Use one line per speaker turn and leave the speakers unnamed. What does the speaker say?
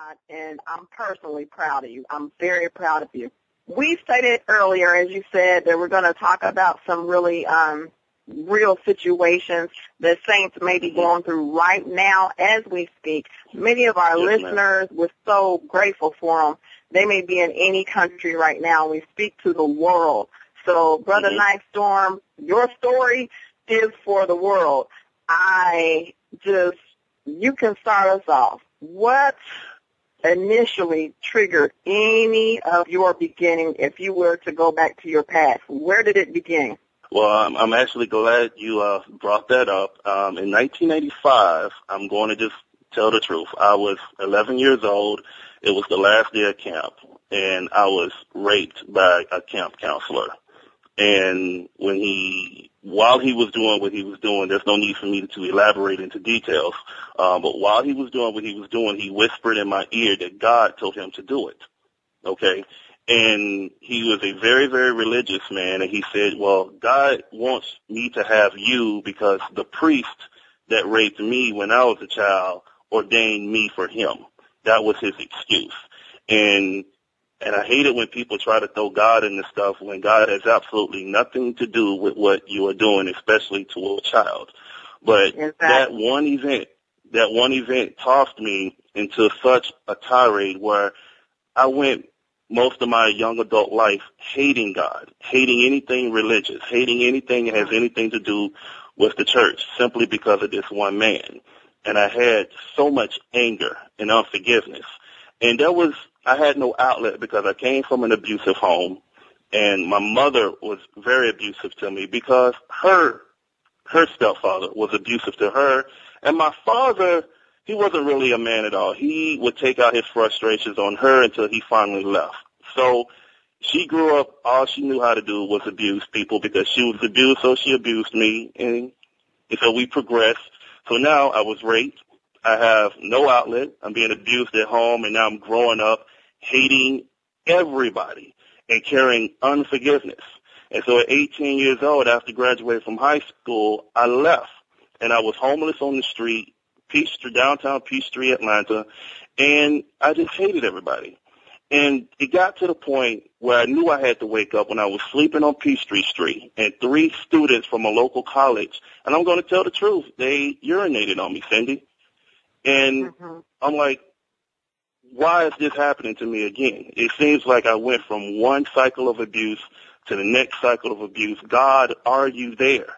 God, and I'm personally proud of you. I'm very proud of you. We stated earlier, as you said, that we're going to talk about some really real situations that saints may be going through right now as we speak. Many of our listeners, we're so grateful for them. They may be in any country right now. We speak to the world. So, Brother Nyghtstorm, your story is for the world. You can start us off. What initially triggered any of your beginning if you were to go back to your past? Where did it begin?
Well, I'm actually glad you brought that up. In 1985, I'm going to just tell the truth. I was 11 years old. It was the last day of camp, and I was raped by a camp counselor. And while he was doing what he was doing, there's no need for me to elaborate into details, but while he was doing what he was doing, he whispered in my ear that God told him to do it, okay? And he was a very, very religious man, and he said, well, God wants me to have you because the priest that raped me when I was a child ordained me for him. That was his excuse. And I hate it when people try to throw God in this stuff when God has absolutely nothing to do with what you are doing, especially to a child. But that one event tossed me into such a tirade where I went most of my young adult life hating God, hating anything religious, hating anything that has anything to do with the church simply because of this one man. And I had so much anger and unforgiveness. And I had no outlet because I came from an abusive home, and my mother was very abusive to me because her stepfather was abusive to her, and my father, he wasn't really a man at all. He would take out his frustrations on her until he finally left. So she grew up, all she knew how to do was abuse people because she was abused, so she abused me, and so we progressed. So now I was raped. I have no outlet. I'm being abused at home, and now I'm growing up hating everybody and carrying unforgiveness. And so at 18 years old, after graduating from high school, I left, and I was homeless on the street, downtown Peachtree, Atlanta, and I just hated everybody. And it got to the point where I knew I had to wake up when I was sleeping on Peachtree Street, and 3 students from a local college, and I'm going to tell the truth, they urinated on me, Cindy. And I'm like, why is this happening to me again? It seems like I went from one cycle of abuse to the next cycle of abuse. God, are you there?